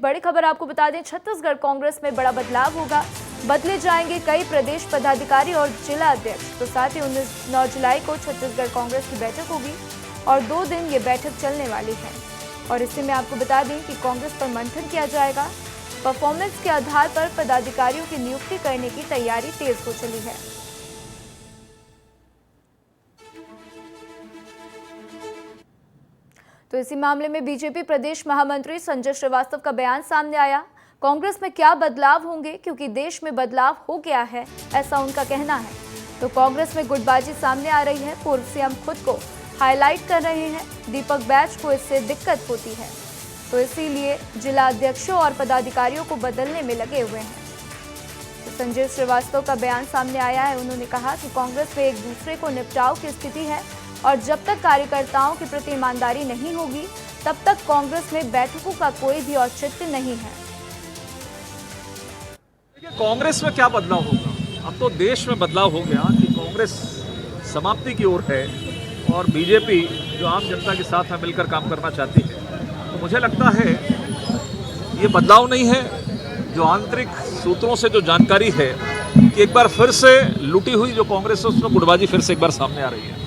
बड़ी खबर आपको बता दें, छत्तीसगढ़ कांग्रेस में बड़ा बदलाव होगा। बदले जाएंगे कई प्रदेश पदाधिकारी और जिला अध्यक्ष। तो साथ ही 9 जुलाई को छत्तीसगढ़ कांग्रेस की बैठक होगी और 2 दिन ये बैठक चलने वाली है। और इसी में आपको बता दें कि कांग्रेस पर मंथन किया जाएगा। परफॉर्मेंस के आधार पर पदाधिकारियों की नियुक्ति करने की तैयारी तेज हो चली है। तो इसी मामले में बीजेपी प्रदेश महामंत्री संजय श्रीवास्तव का बयान सामने आया। कांग्रेस में क्या बदलाव होंगे, क्योंकि देश में बदलाव हो गया है, ऐसा उनका कहना है। तो कांग्रेस में गुटबाजी सामने आ रही है। पूर्व सीएम खुद को हाईलाइट कर रहे हैं। दीपक बैच को इससे दिक्कत होती है, तो इसीलिए जिला अध्यक्षों और पदाधिकारियों को बदलने में लगे हुए हैं। तो संजय श्रीवास्तव का बयान सामने आया है। उन्होंने कहा कि कांग्रेस में एक दूसरे को निपटाव की स्थिति है और जब तक कार्यकर्ताओं के प्रति ईमानदारी नहीं होगी तब तक कांग्रेस में बैठकों का कोई भी औचित्य नहीं है। कांग्रेस में क्या बदलाव होगा? अब तो देश में बदलाव हो गया कि कांग्रेस समाप्ति की ओर है और बीजेपी जो आम जनता के साथ में मिलकर काम करना चाहती है। तो मुझे लगता है ये बदलाव नहीं है, जो आंतरिक सूत्रों से जो जानकारी है कि एक बार फिर से लूटी हुई जो कांग्रेस है उसमें गुटबाजी फिर से एक बार सामने आ रही है।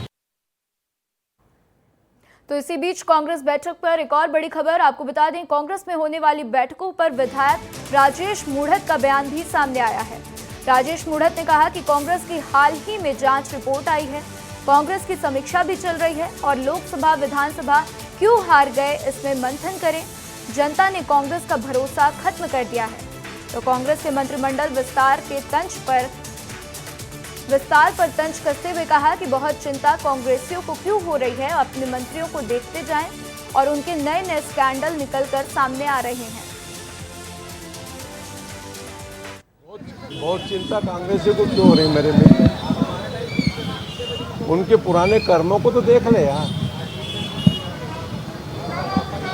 तो इसी बीच कांग्रेस बैठक पर एक और बड़ी खबर आपको बता दें, कांग्रेस में होने वाली बैठकों पर विधायक राजेश मूढ़त का बयान भी सामने आया है। राजेश मूढ़त ने कहा कि कांग्रेस की हाल ही में जांच रिपोर्ट आई है, कांग्रेस की समीक्षा भी चल रही है और लोकसभा विधानसभा क्यों हार गए इसमें मंथन करें। जनता ने कांग्रेस का भरोसा खत्म कर दिया है। तो कांग्रेस के मंत्रिमंडल विस्तार पर तंज कसते हुए कहा कि बहुत चिंता कांग्रेसियों को क्यों हो रही है। अपने मंत्रियों को देखते जाएं और उनके नए नए स्कैंडल निकलकर सामने आ रहे हैं। बहुत चिंता कांग्रेसियों को क्यों हो रही मेरे मित्र, उनके पुराने कर्मों को तो देख ले यार।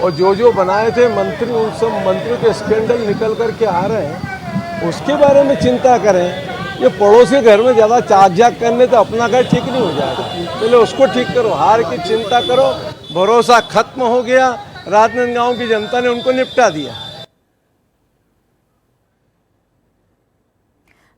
और जो बनाए थे मंत्री, उन सब मंत्रियों के स्कैंडल निकल कर के आ रहे हैं, उसके बारे में चिंता करें। ये पड़ोसी घर में ज़्यादा चाक झाक करने तो अपना घर ठीक नहीं हो जाएगा। पहले उसको ठीक करो, हार की चिंता करो। भरोसा खत्म हो गया, राजनांदगांव की जनता ने उनको निपटा दिया।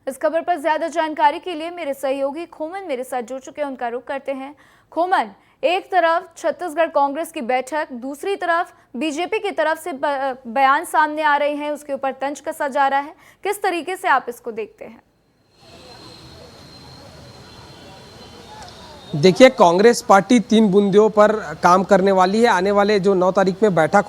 इस खबर पर ज्यादा जानकारी के लिए मेरे सहयोगी खोमन मेरे साथ जुड़ चुके हैं, उनका रुख करते हैं। खोमन, एक तरफ छत्तीसगढ़ कांग्रेस की बैठक, दूसरी तरफ बीजेपी की तरफ से बयान सामने आ रहे हैं, उसके ऊपर तंज कसा जा रहा है। किस तरीके से आप इसको देखते हैं? देखिए, कांग्रेस पार्टी 3 बुंदियों पर काम करने वाली है। आने वाले जो 9 तारीख में बैठक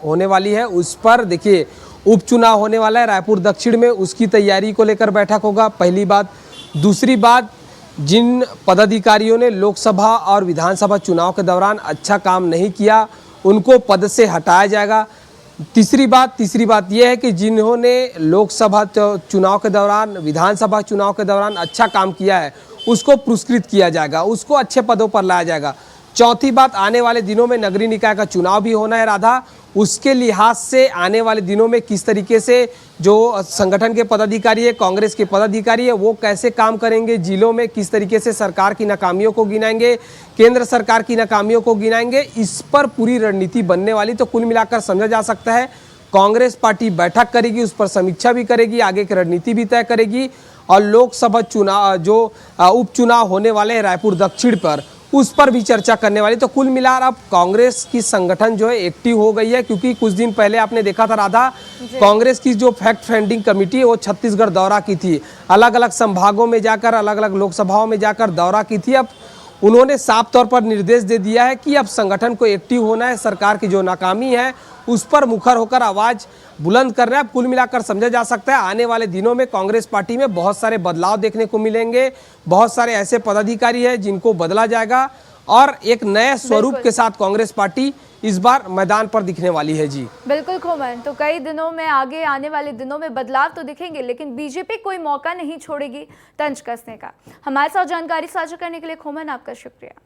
होने वाली है, उस पर देखिए उपचुनाव होने वाला है रायपुर दक्षिण में, उसकी तैयारी को लेकर बैठक होगा, पहली बात। दूसरी बात, जिन पदाधिकारियों ने लोकसभा और विधानसभा चुनाव के दौरान अच्छा काम नहीं किया उनको पद से हटाया जाएगा। तीसरी बात यह है कि जिन्होंने लोकसभा चुनाव के दौरान, विधानसभा चुनाव के दौरान अच्छा काम किया है उसको पुरस्कृत किया जाएगा, उसको अच्छे पदों पर लाया जाएगा। चौथी बात, आने वाले दिनों में नगरीय निकाय का चुनाव भी होना है राधा, उसके लिहाज से आने वाले दिनों में किस तरीके से जो संगठन के पदाधिकारी है, कांग्रेस के पदाधिकारी है, वो कैसे काम करेंगे, जिलों में किस तरीके से सरकार की नाकामियों को गिनाएंगे, केंद्र सरकार की नाकामियों को गिनाएंगे, इस पर पूरी रणनीति बनने वाली। तो कुल मिलाकर समझा जा सकता है कांग्रेस पार्टी बैठक करेगी, उस पर समीक्षा भी करेगी, आगे की रणनीति भी तय करेगी और लोकसभा चुनाव जो उपचुनाव होने वाले हैं रायपुर दक्षिण पर, उस पर भी चर्चा करने वाली। तो कुल मिलाकर अब कांग्रेस की संगठन जो है एक्टिव हो गई है, क्योंकि कुछ दिन पहले आपने देखा था राधा, कांग्रेस की जो फैक्ट फाइंडिंग कमेटी है वो छत्तीसगढ़ दौरा की थी, अलग अलग संभागों में जाकर, अलग अलग लोकसभाओं में जाकर दौरा की थी। अब उन्होंने साफ तौर पर निर्देश दे दिया है कि अब संगठन को एक्टिव होना है, सरकार की जो नाकामी है उस पर मुखर होकर आवाज बुलंद करना है। कुल मिलाकर समझा जा सकता है आने वाले दिनों में कांग्रेस पार्टी में बहुत सारे बदलाव देखने को मिलेंगे, बहुत सारे ऐसे पदाधिकारी हैं जिनको बदला जाएगा और एक नए स्वरूप के साथ कांग्रेस पार्टी इस बार मैदान पर दिखने वाली है। जी बिल्कुल खोमन, तो कई दिनों में, आगे आने वाले दिनों में बदलाव तो दिखेंगे, लेकिन बीजेपी कोई मौका नहीं छोड़ेगी तंज कसने का। हमारे साथ जानकारी साझा करने के लिए खोमन आपका शुक्रिया।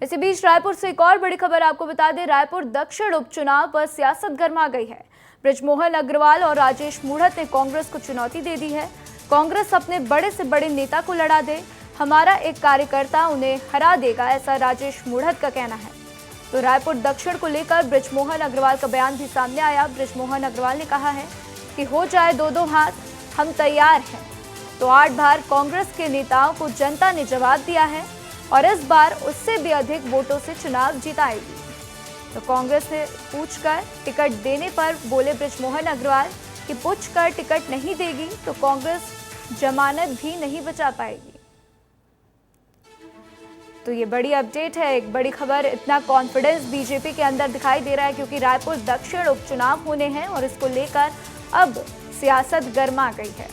इसी बीच रायपुर से एक और बड़ी खबर आपको बता दें, रायपुर दक्षिण उपचुनाव पर सियासत गर्मा गई है। बृजमोहन अग्रवाल और राजेश मूढ़त ने कांग्रेस को चुनौती दे दी है। कांग्रेस अपने बड़े से बड़े नेता को लड़ा दे, हमारा एक कार्यकर्ता उन्हें हरा देगा, ऐसा राजेश मूढ़त का कहना है। तो रायपुर दक्षिण को लेकर बृजमोहन अग्रवाल का बयान भी सामने आया। बृजमोहन अग्रवाल ने कहा है कि हो जाए दो दो हाथ, हम तैयार हैं। तो 8 बार कांग्रेस के नेताओं को जनता ने जवाब दिया है और इस बार उससे भी अधिक वोटों से चुनाव जिताएगी। तो कांग्रेस से पूछकर टिकट देने पर बोले बृजमोहन अग्रवाल कि पूछकर टिकट नहीं देगी तो कांग्रेस जमानत भी नहीं बचा पाएगी। तो ये बड़ी अपडेट है, एक बड़ी खबर। इतना कॉन्फिडेंस बीजेपी के अंदर दिखाई दे रहा है क्योंकि रायपुर दक्षिण उपचुनाव होने हैं और इसको लेकर अब सियासत गर्मा गई है।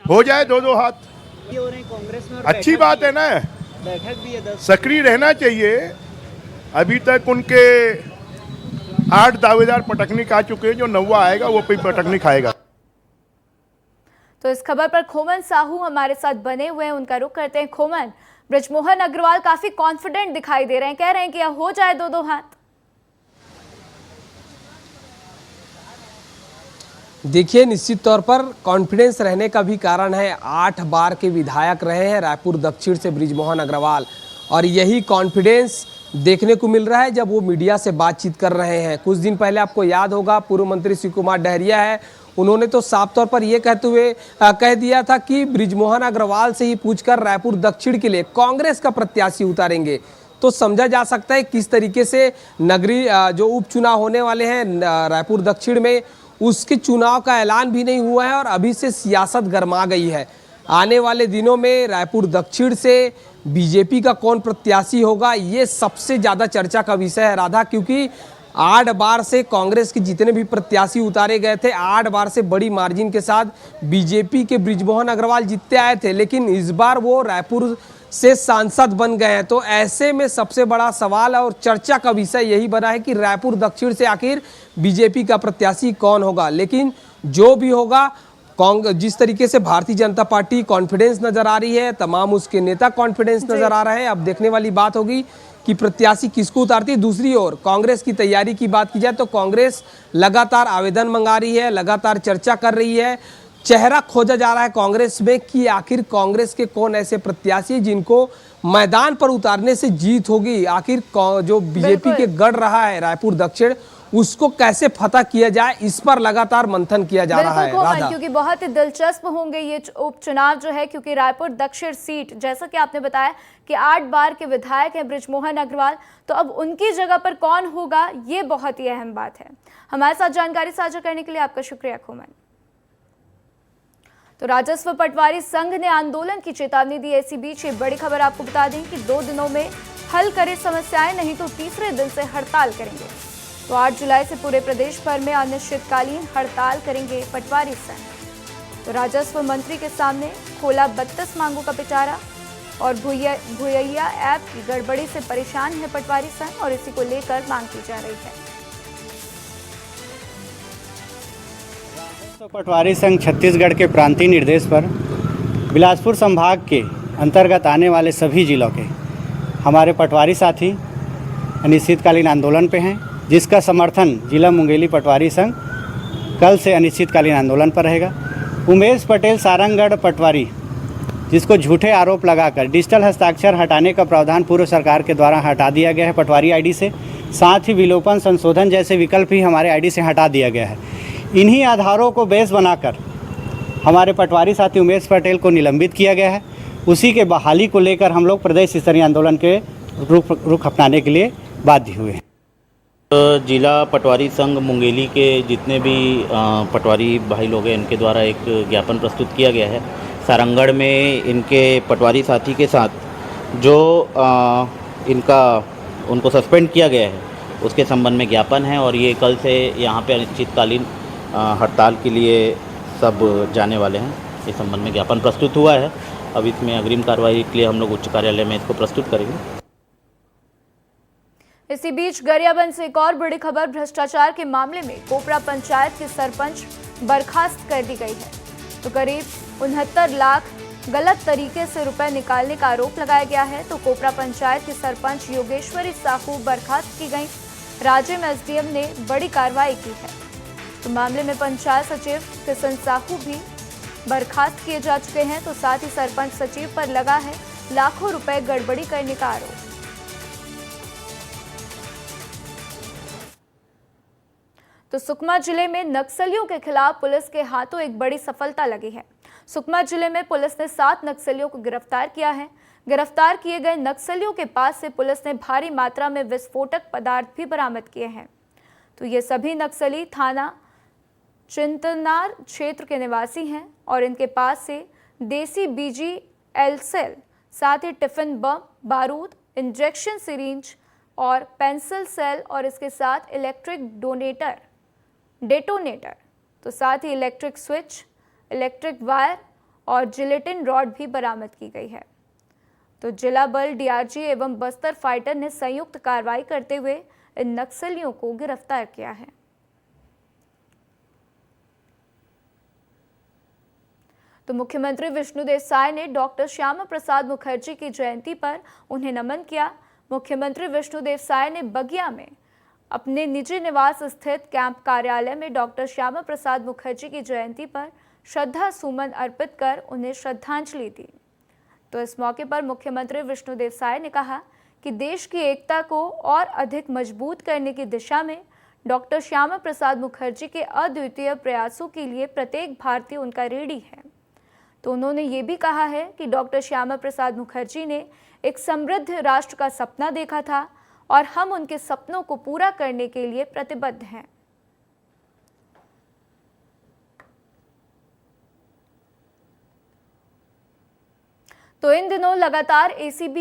हो जाए दो दो हाथ, कांग्रेस में अच्छी बात है ना। बैठक भी है 10। सक्रिय रहना चाहिए। अभी तक उनके 8 दावेदार पटकनी खा चुके हैं, जो 9वां आएगा वो भी पटकनी खाएगा। तो इस खबर पर खोमन साहू हमारे साथ बने हुए हैं, उनका रुख करते हैं। खोमन, बृजमोहन अग्रवाल काफी कॉन्फिडेंट दिखाई दे रहे हैं, कह रहे हैं कि हो जाए दो दो हाथ। देखिए, निश्चित तौर पर कॉन्फिडेंस रहने का भी कारण है। 8 बार के विधायक रहे हैं रायपुर दक्षिण से बृजमोहन अग्रवाल, और यही कॉन्फिडेंस देखने को मिल रहा है जब वो मीडिया से बातचीत कर रहे हैं। कुछ दिन पहले आपको याद होगा, पूर्व मंत्री शिव कुमार डहरिया है, उन्होंने तो साफ तौर पर यह कहते हुए कह दिया था कि बृजमोहन अग्रवाल से ही पूछकर रायपुर दक्षिण के लिए कांग्रेस का प्रत्याशी उतारेंगे। तो समझा जा सकता है किस तरीके से नगरीय जो उपचुनाव होने वाले हैं रायपुर दक्षिण में, उसके चुनाव का ऐलान भी नहीं हुआ है और अभी से सियासत गरमा गई है। आने वाले दिनों में रायपुर दक्षिण से बीजेपी का कौन प्रत्याशी होगा, ये सबसे ज़्यादा चर्चा का विषय है राधा, क्योंकि 8 बार से कांग्रेस के जितने भी प्रत्याशी उतारे गए थे, 8 बार से बड़ी मार्जिन के साथ बीजेपी के बृजमोहन अग्रवाल जीतते आए थे, लेकिन इस बार वो रायपुर से सांसद बन गए हैं। तो ऐसे में सबसे बड़ा सवाल और चर्चा का विषय यही बना है कि रायपुर दक्षिण से आखिर बीजेपी का प्रत्याशी कौन होगा। लेकिन जो भी होगा, जिस तरीके से भारतीय जनता पार्टी कॉन्फिडेंस नजर आ रही है, तमाम उसके नेता कॉन्फिडेंस नजर आ रहे हैं। अब देखने वाली बात होगी कि प्रत्याशी किसको उतारती है। दूसरी ओर कांग्रेस की तैयारी की बात की जाए तो कांग्रेस लगातार आवेदन मंगा रही है, लगातार चर्चा कर रही है। चेहरा खोजा जा रहा है कांग्रेस में कि आखिर कांग्रेस के कौन ऐसे प्रत्याशी जिनको मैदान पर उतारने से जीत होगी। आखिर जो बीजेपी के गढ़ रहा है रायपुर दक्षिण, उसको कैसे फतह किया जाए, इस पर लगातार मंथन किया जा रहा है राधा। क्योंकि बहुत ही दिलचस्प होंगे ये उपचुनाव जो है, क्योंकि रायपुर दक्षिण सीट, जैसा कि आपने बताया कि 8 बार के विधायक हैं बृजमोहन अग्रवाल, तो अब उनकी जगह पर कौन होगा, ये बहुत ही अहम बात है। हमारे साथ जानकारी साझा करने के लिए आपका शुक्रिया खोमन। तो राजस्व पटवारी संघ ने आंदोलन की चेतावनी दी। इसी बीच ये बड़ी खबर आपको बता दें कि 2 दिनों में हल करे समस्याएं, नहीं तो तीसरे दिन से हड़ताल करेंगे। तो 8 जुलाई से पूरे प्रदेश भर में अनिश्चितकालीन हड़ताल करेंगे पटवारी संघ। तो राजस्व मंत्री के सामने खोला 32 मांगों का पिटारा और भुयैया ऐप की गड़बड़ी से परेशान है पटवारी संघ और इसी को लेकर मांग की जा रही है। पटवारी संघ छत्तीसगढ़ के प्रांतीय निर्देश पर बिलासपुर संभाग के अंतर्गत आने वाले सभी जिलों के हमारे पटवारी साथी अनिश्चितकालीन आंदोलन पे हैं, जिसका समर्थन जिला मुंगेली पटवारी संघ कल से अनिश्चितकालीन आंदोलन पर रहेगा। उमेश पटेल सारंगगढ़ पटवारी, जिसको झूठे आरोप लगाकर डिजिटल हस्ताक्षर हटाने का प्रावधान पूर्व सरकार के द्वारा हटा दिया गया है पटवारी आईडी से, साथ ही विलोपन संशोधन जैसे विकल्प भी हमारे आईडी से हटा दिया गया है। इन्हीं आधारों को बेस बनाकर हमारे पटवारी साथी उमेश पटेल को निलंबित किया गया है। उसी के बहाली को लेकर हम लोग प्रदेश स्तरीय आंदोलन के रुख अपनाने के लिए बाध्य हुए हैं। जिला पटवारी संघ मुंगेली के जितने भी पटवारी भाई लोग हैं, इनके द्वारा एक ज्ञापन प्रस्तुत किया गया है। सारंगगढ़ में इनके पटवारी साथी के साथ जो उनको सस्पेंड किया गया है, उसके संबंध में ज्ञापन है और ये कल से यहाँ पे अनिश्चितकालीन हड़ताल के लिए सब जाने वाले हैं। इस संबंध में ज्ञापन प्रस्तुत हुआ है। अब इसमें अग्रिम कार्रवाई के लिए हम लोग उच्च कार्यालय में इसको प्रस्तुत करेंगे। इसी बीच गरियाबंद से एक और बड़ी खबर, भ्रष्टाचार के मामले में कोपरा पंचायत के सरपंच बर्खास्त कर दी गई है। तो करीब 69 लाख गलत तरीके से रुपए निकालने का आरोप लगाया गया है। तो कोपरा पंचायत के सरपंच योगेश्वरी साहू बर्खास्त की गई। राज्य में एसडीएम ने बड़ी कार्रवाई की है। तो मामले में पंचायत सचिव किशन साहू भी बर्खास्त किए जा चुके हैं। तो साथ ही सरपंच सचिव पर लगा है लाखों रुपए गड़बड़ी करने का आरोप। तो सुकमा जिले में नक्सलियों के खिलाफ पुलिस के हाथों एक बड़ी सफलता लगी है। सुकमा जिले में पुलिस ने 7 नक्सलियों को गिरफ्तार किया है। गिरफ्तार किए गए नक्सलियों के पास से पुलिस ने भारी मात्रा में विस्फोटक पदार्थ भी बरामद किए हैं। तो ये सभी नक्सली थाना चिंतनार क्षेत्र के निवासी हैं और इनके पास से देसी BGL सेल, साथ ही टिफिन बम, बारूद, इंजेक्शन सिरिंज और पेंसिल सेल और इसके साथ इलेक्ट्रिक डेटोनेटर, तो साथ ही इलेक्ट्रिक स्विच, इलेक्ट्रिक वायर और जिलेटिन रॉड भी बरामद की गई है। तो जिला बल, DRG एवं बस्तर फाइटर ने संयुक्त कार्रवाई करते हुए इन नक्सलियों को गिरफ्तार किया है। तो मुख्यमंत्री विष्णुदेव साय ने डॉक्टर श्यामा प्रसाद मुखर्जी की जयंती पर उन्हें नमन किया। मुख्यमंत्री विष्णुदेव साय ने बगिया में अपने निजी निवास स्थित कैंप कार्यालय में डॉक्टर श्यामा प्रसाद मुखर्जी की जयंती पर श्रद्धा सुमन अर्पित कर उन्हें श्रद्धांजलि दी। तो इस मौके पर मुख्यमंत्री विष्णुदेव साय ने कहा कि देश की एकता को और अधिक मजबूत करने की दिशा में डॉक्टर श्यामा प्रसाद मुखर्जी के अद्वितीय प्रयासों के लिए प्रत्येक भारतीय उनका ऋणी है। तो उन्होंने ये भी कहा है कि डॉक्टर श्यामा प्रसाद मुखर्जी ने एक समृद्ध राष्ट्र का सपना देखा था और हम उनके सपनों को पूरा करने के लिए प्रतिबद्ध हैं। तो इन दिनों लगातार ACB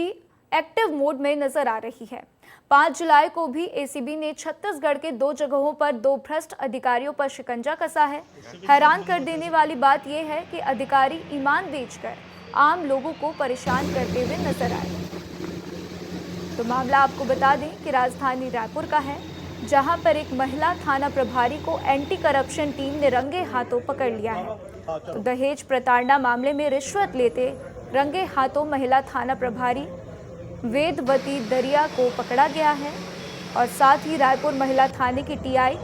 एक्टिव मोड में नजर आ रही है। 5 जुलाई को भी ACB ने छत्तीसगढ़ के 2 जगहों पर 2 भ्रष्ट अधिकारियों पर शिकंजा कसा है। हैरान कर देने वाली बात यह है कि अधिकारी ईमान बेचकर आम लोगों को परेशान करते हुए नजर आए। तो मामला आपको बता दें कि राजधानी रायपुर का है, जहां पर एक महिला थाना प्रभारी को एंटी करप्शन टीम ने रंगे हाथों पकड़ लिया है। तो दहेज प्रताड़ना मामले में रिश्वत लेते रंगे हाथों महिला थाना प्रभारी वेदवती दरिया को पकड़ा गया है और साथ ही रायपुर महिला थाने की TI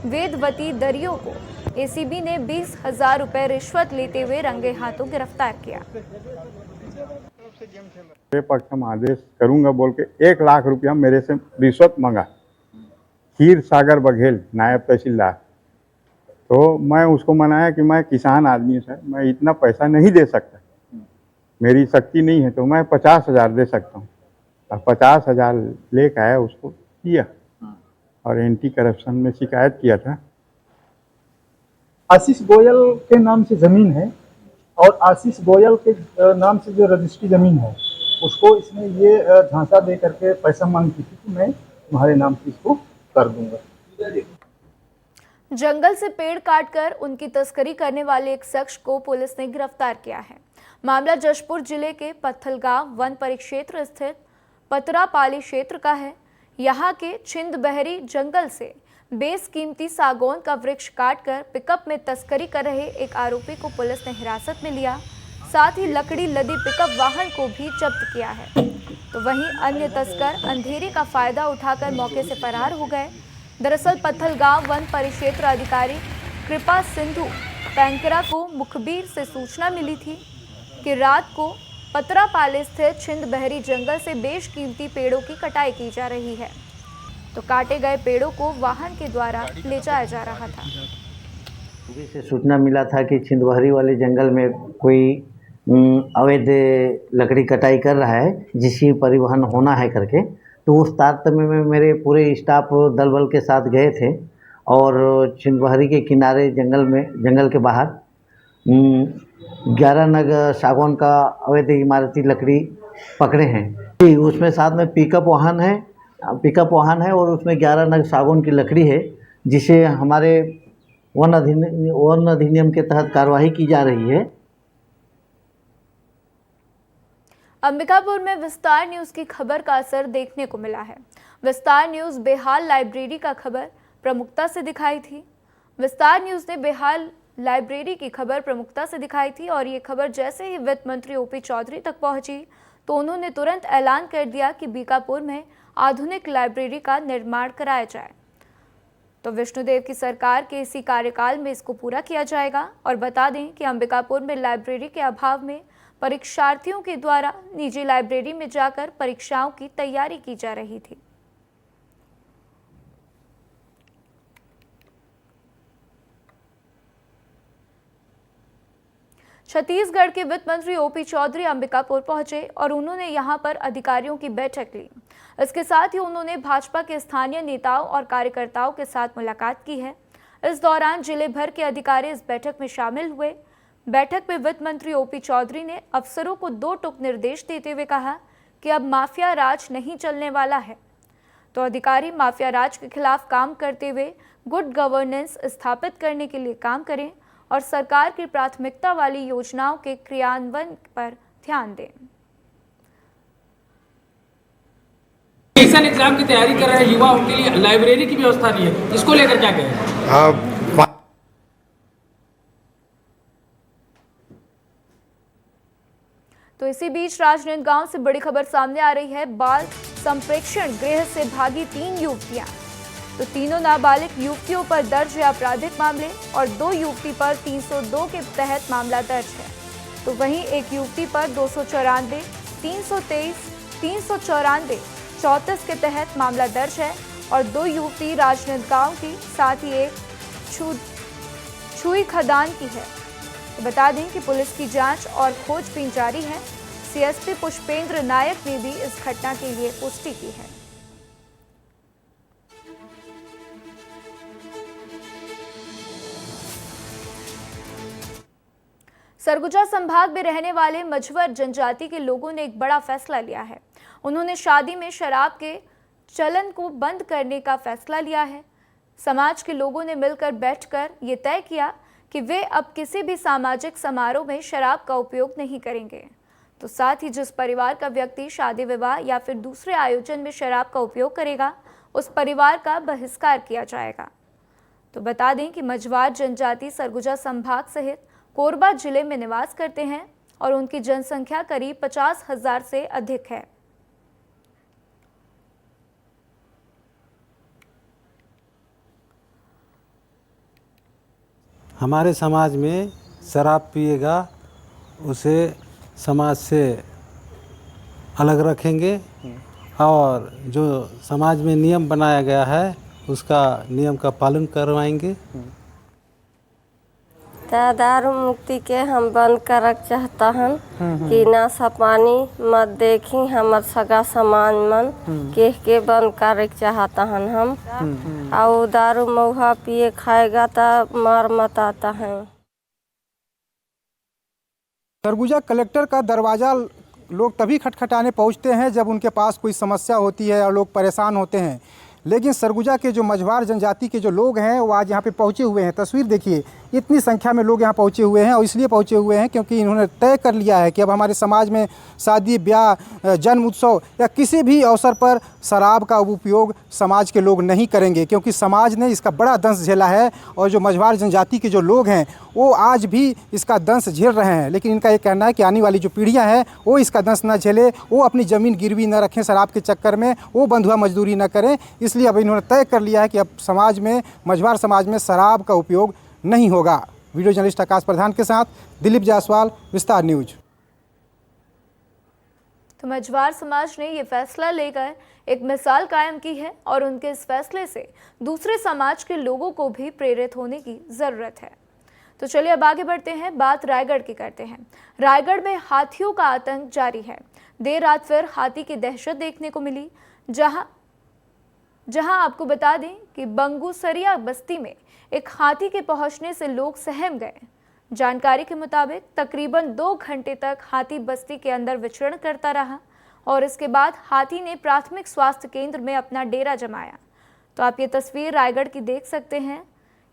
वेदवती दरियो को ACB ने 20,000 रुपए रिश्वत लेते हुए रंगे हाथों गिरफ्तार किया। मेरे पक्ष में आदेश करूंगा बोल के 1 लाख रुपया मेरे से रिश्वत मांगा खीर सागर बघेल, नायब तहसीलदार। तो मैं उसको मनाया कि मैं किसान आदमी हूँ सर, मैं इतना पैसा नहीं दे सकता, मेरी शक्ति नहीं है, तो मैं 50,000 दे सकता हूँ। और 50,000 लेकर आया, उसको किया और एंटी करप्शन में शिकायत किया था। आशीष गोयल के नाम से जमीन है और आशीष गोयल के नाम से जो रजिस्ट्री जमीन है उसको इसने ये झांसा दे करके पैसा मांगी थी कि मैं तुम्हारे नाम से इसको कर दूंगा। जंगल से पेड़ काटकर उनकी तस्करी करने वाले एक शख्स को पुलिस ने गिरफ्तार किया है। मामला जशपुर जिले के पत्थलगांव वन परिक्षेत्र स्थित पतरापाली क्षेत्र का है। यहाँ के छिंदबहरी जंगल से बेसकीमती सागौन का वृक्ष काटकर पिकअप में तस्करी कर रहे एक आरोपी को पुलिस ने हिरासत में लिया। साथ ही लकड़ी लदी पिकअप वाहन को भी जब्त किया है। तो वहीं अन्य तस्कर अंधेरे का फायदा उठाकर मौके से फरार हो गए। दरअसल पत्थलगांव वन परिक्षेत्र अधिकारी कृपा सिंधु पैंकरा को मुखबिर से सूचना मिली थी कि रात को पतरापाली स्थित छिंदबहरी जंगल से बेशकीमती पेड़ों की कटाई की जा रही है। तो काटे गए पेड़ों को वाहन के द्वारा ले जाया जा रहा था। से सूचना मिला था कि छिंदबहरी वाले जंगल में कोई अवैध लकड़ी कटाई कर रहा है, जिसकी परिवहन होना है करके। तो उस तारतम्य में मेरे पूरे स्टाफ दल बल के साथ गए थे और छिंदबहरी के किनारे जंगल के बाहर 11 नग सागौन का अवैध इमारती लकड़ी पकड़े हैं। उसमें साथ में पिकअप वाहन है और उसमें 11 नग सागौन की लकड़ी है, जिसे हमारे वन अधिनियम के तहत कार्रवाई की जा रही है। अंबिकापुर में विस्तार न्यूज की खबर का असर देखने को मिला है। विस्तार न्यूज बेहाल लाइब्रेरी का खबर प्रमुखता से दिखाई थी। विस्तार न्यूज ने बेहाल लाइब्रेरी की खबर प्रमुखता से दिखाई थी और ये खबर जैसे ही वित्त मंत्री OP चौधरी तक पहुंची तो उन्होंने तुरंत ऐलान कर दिया कि बीकापुर में आधुनिक लाइब्रेरी का निर्माण कराया जाए। तो विष्णुदेव की सरकार के इसी कार्यकाल में इसको पूरा किया जाएगा। और बता दें कि अंबिकापुर में लाइब्रेरी के अभाव में परीक्षार्थियों के द्वारा निजी लाइब्रेरी में जाकर परीक्षाओं की तैयारी की जा रही थी। छत्तीसगढ़ के वित्त मंत्री ओपी चौधरी अंबिकापुर पहुंचे और उन्होंने यहां पर अधिकारियों की बैठक ली। इसके साथ ही उन्होंने भाजपा के स्थानीय नेताओं और कार्यकर्ताओं के साथ मुलाकात की है। इस दौरान जिले भर के अधिकारी इस बैठक में शामिल हुए। बैठक में वित्त मंत्री ओपी चौधरी ने अफसरों को 2 टूक निर्देश देते हुए कहा कि अब माफिया राज नहीं चलने वाला है, तो अधिकारी माफिया राज के खिलाफ काम करते हुए गुड गवर्नेंस स्थापित करने के लिए काम करें और सरकार की प्राथमिकता वाली योजनाओं के क्रियान्वयन पर ध्यान दें। एग्जाम एग्जाम की तैयारी कर रहे युवा, उनके लिए लाइब्रेरी की व्यवस्था नहीं है, इसको लेकर क्या कहें? तो इसी बीच राजनांदगांव से बड़ी खबर सामने आ रही है। बाल संप्रेक्षण गृह से भागी 3 युवतियां। तो तीनों नाबालिग युवतियों पर दर्ज है आपराधिक मामले और 2 युवती पर 302 के तहत मामला दर्ज है। तो वहीं एक युवती पर 294, 323, 394, 34 के तहत मामला दर्ज है और 2 युवती राजनांदगांव की, साथ ही एक छुई खदान की है। तो बता दें कि पुलिस की जांच और खोजबीन जारी है। सीएसपी पुष्पेंद्र नायक ने भी इस घटना के लिए पुष्टि की है। सरगुजा संभाग में रहने वाले मझवर जनजाति के लोगों ने एक बड़ा फैसला लिया है। उन्होंने शादी में शराब के चलन को बंद करने का फैसला लिया है। समाज के लोगों ने मिलकर बैठकर ये तय किया कि वे अब किसी भी सामाजिक समारोह में शराब का उपयोग नहीं करेंगे। तो साथ ही जिस परिवार का व्यक्ति शादी विवाह या फिर दूसरे आयोजन में शराब का उपयोग करेगा, उस परिवार का बहिष्कार किया जाएगा। तो बता दें कि मझवार जनजाति सरगुजा संभाग सहित कोरबा जिले में निवास करते हैं और उनकी जनसंख्या करीब 50,000 से अधिक है। हमारे समाज में शराब पिएगा उसे समाज से अलग रखेंगे और जो समाज में नियम बनाया गया है उसका नियम का पालन करवाएंगे। दारू मुक्ति के हम बंद करक चाहता हन कि नशा पानी मत देखी हमर सगा समान मन के बंद करक चाहता हन हम। और दारू महुआ पिए खाएगा तो मार मत आता है। सरगुजा कलेक्टर का दरवाज़ा लोग तभी खटखटाने पहुंचते हैं जब उनके पास कोई समस्या होती है और लोग परेशान होते हैं। लेकिन सरगुजा के जो मझवार जनजाति के जो लोग हैं वो आज यहाँ पे पहुँचे हुए हैं। तस्वीर देखिए, इतनी संख्या में लोग यहाँ पहुँचे हुए हैं और इसलिए पहुँचे हुए हैं क्योंकि इन्होंने तय कर लिया है कि अब हमारे समाज में शादी ब्याह जन्म उत्सव या किसी भी अवसर पर शराब का उपयोग समाज के लोग नहीं करेंगे, क्योंकि समाज ने इसका बड़ा दंश झेला है और जो मझवार जनजाति के जो लोग हैं वो आज भी इसका दंश झेल रहे हैं। लेकिन इनका ये कहना है कि आने वाली जो पीढ़ियाँ हैं वो इसका दंश न झेले, वो अपनी ज़मीन गिरवी न रखें शराब के चक्कर में, वो बंधुआ मजदूरी न करें। इसलिए अब इन्होंने तय कर लिया है कि अब समाज में मझवार समाज में शराब का उपयोग नहीं होगा। वीडियो जर्नलिस्ट आकाश प्रधान के साथ दिलीप जायसवाल, विस्तार न्यूज। तो मझवार समाज ने ये फैसला लेकर एक मिसाल कायम की है और उनके इस फैसले से दूसरे समाज के लोगों को भी प्रेरित होने की जरूरत है। तो चलिए अब आगे बढ़ते हैं, बात रायगढ़ की करते हैं। रायगढ़ में हाथियों का आतंक जारी है। देर रात फिर हाथी की दहशत देखने को मिली, जहां आपको बता दें कि बंगूसरिया बस्ती में एक हाथी के पहुंचने से लोग सहम गए। जानकारी के मुताबिक तकरीबन 2 घंटे तक हाथी बस्ती के अंदर विचरण करता रहा और इसके बाद हाथी ने प्राथमिक स्वास्थ्य केंद्र में अपना डेरा जमाया। तो आप ये तस्वीर रायगढ़ की देख सकते हैं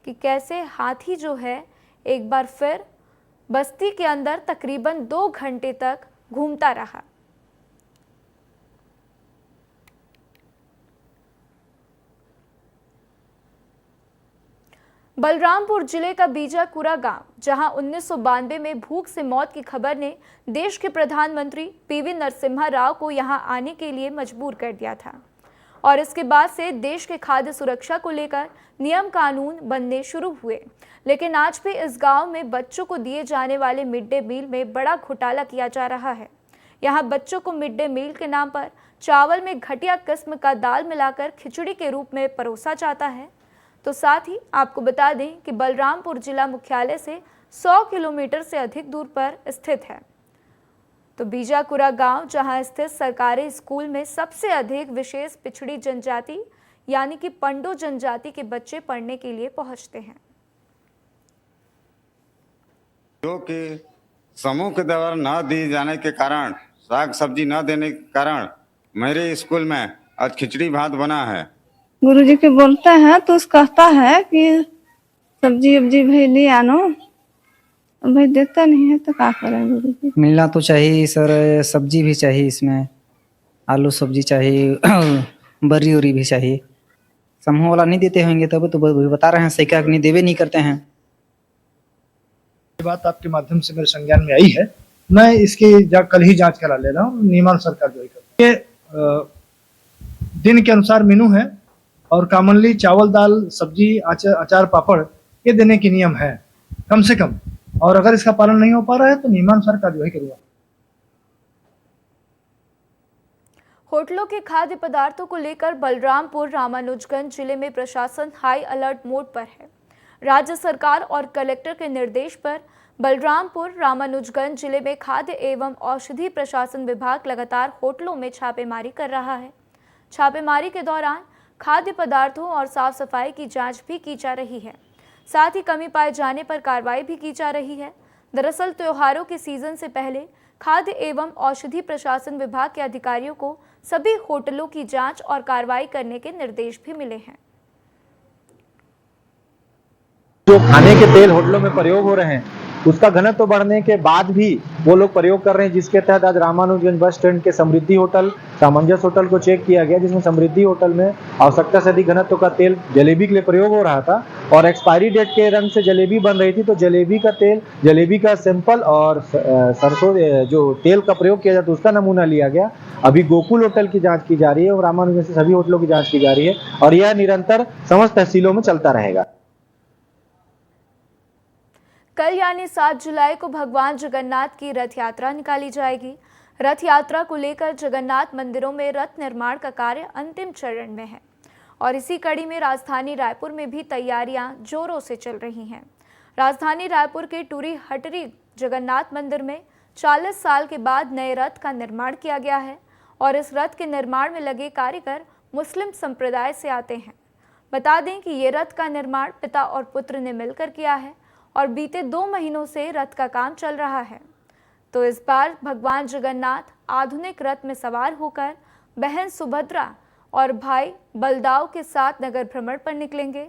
कि कैसे हाथी जो है एक बार फिर बस्ती के अंदर तकरीबन 2 घंटे तक घूमता रहा। बलरामपुर जिले का बीजापुरा गांव, जहां 1992 में भूख से मौत की खबर ने देश के प्रधानमंत्री पीवी नरसिम्हा राव को यहां आने के लिए मजबूर कर दिया था और इसके बाद से देश के खाद्य सुरक्षा को लेकर नियम कानून बनने शुरू हुए। लेकिन आज भी इस गांव में बच्चों को दिए जाने वाले मिड डे मील में बड़ा घोटाला किया जा रहा है। यहां बच्चों को मिड डे मील के नाम पर चावल में घटिया किस्म का दाल मिलाकर खिचड़ी के रूप में परोसा जाता है। तो साथ ही आपको बता दें कि बलरामपुर जिला मुख्यालय से 100 किलोमीटर से अधिक दूर पर स्थित है। तो बीजाकुरा गांव, जहां स्थित सरकारी स्कूल में सबसे अधिक विशेष पिछड़ी जनजाति यानी कि पंडो जनजाति के बच्चे पढ़ने के लिए पहुंचते हैं। जो कि समूह के द्वारा न दी जाने के कारण, साग सब्जी न देने के कारण मेरे स्कूल में आज खिचड़ी भात बना है। गुरुजी के बोलते हैं तो उस कहता है कि सब्जी उब्जी भाई ले आनो, भाई देता नहीं है तो क्या करें गुरुजी। मिलना तो चाहिए सर, सब्जी भी चाहिए, इसमें आलू सब्जी चाहिए, बरी उरी भी चाहिए। समूह वाला नहीं देते होंगे तब तो बता रहे हैं, सैका नहीं देवे नहीं करते हैं। ये बात आपके माध्यम से मेरे संज्ञान में आई है, मैं इसकी कल ही जांच करा ले रहा हूँ, नियमानुसार कार्रवाई कर। ये दिन के अनुसार मेनू है और कॉमनली चावल दाल सब्जी अचार पापड़ ये देने की नियम है कम से कम, और अगर इसका पालन नहीं हो पा रहा है तो नियमानुसार कार्रवाई करूंगा। होटलों के खाद्य पदार्थों को लेकर बलरामपुर रामानुजगंज जिले में प्रशासन हाई अलर्ट मोड पर है। राज्य सरकार और कलेक्टर के निर्देश पर बलरामपुर रामानुजगंज जिले में खाद्य एवं औषधि प्रशासन विभाग लगातार होटलों में छापेमारी कर रहा है। छापेमारी के दौरान खाद्य पदार्थों और साफ सफाई की जांच भी की जा रही है, साथ ही कमी पाए जाने पर कार्रवाई भी की जा रही है। दरअसल त्योहारों के सीजन से पहले खाद्य एवं औषधि प्रशासन विभाग के अधिकारियों को सभी होटलों की जांच और कार्रवाई करने के निर्देश भी मिले हैं। जो खाने के तेल होटलों में प्रयोग हो रहे हैं उसका घनत्व बढ़ने के बाद भी वो लोग प्रयोग कर रहे हैं, जिसके तहत आज रामानुजगंज बस स्टैंड के समृद्धि होटल, सामंजस होटल को चेक किया गया, जिसमें समृद्धि होटल में आवश्यकता से अधिक घनत्व का तेल जलेबी के लिए प्रयोग हो रहा था और एक्सपायरी डेट के रंग से जलेबी बन रही थी। तो जलेबी का तेल, जलेबी का सैंपल और सरसों जो तेल का प्रयोग किया जाता है उसका नमूना लिया गया। अभी गोकुल होटल की जाँच की जा रही है और रामानुजगंज से सभी होटलों की जाँच की जा रही है और यह निरंतर समस्त तहसीलों में चलता रहेगा। कल यानी 7 जुलाई को भगवान जगन्नाथ की रथ यात्रा निकाली जाएगी। रथ यात्रा को लेकर जगन्नाथ मंदिरों में रथ निर्माण का कार्य अंतिम चरण में है और इसी कड़ी में राजधानी रायपुर में भी तैयारियां जोरों से चल रही हैं। राजधानी रायपुर के टूरी हटरी जगन्नाथ मंदिर में 40 साल के बाद नए रथ का निर्माण किया गया है और इस रथ के निर्माण में लगे कारीगर मुस्लिम संप्रदाय से आते हैं। बता दें कि ये रथ का निर्माण पिता और पुत्र ने मिलकर किया है और बीते 2 महीनों से रथ का काम चल रहा है। तो इस बार भगवान जगन्नाथ आधुनिक रथ में सवार होकर बहन सुभद्रा और भाई बलदाव के साथ नगर भ्रमण पर निकलेंगे।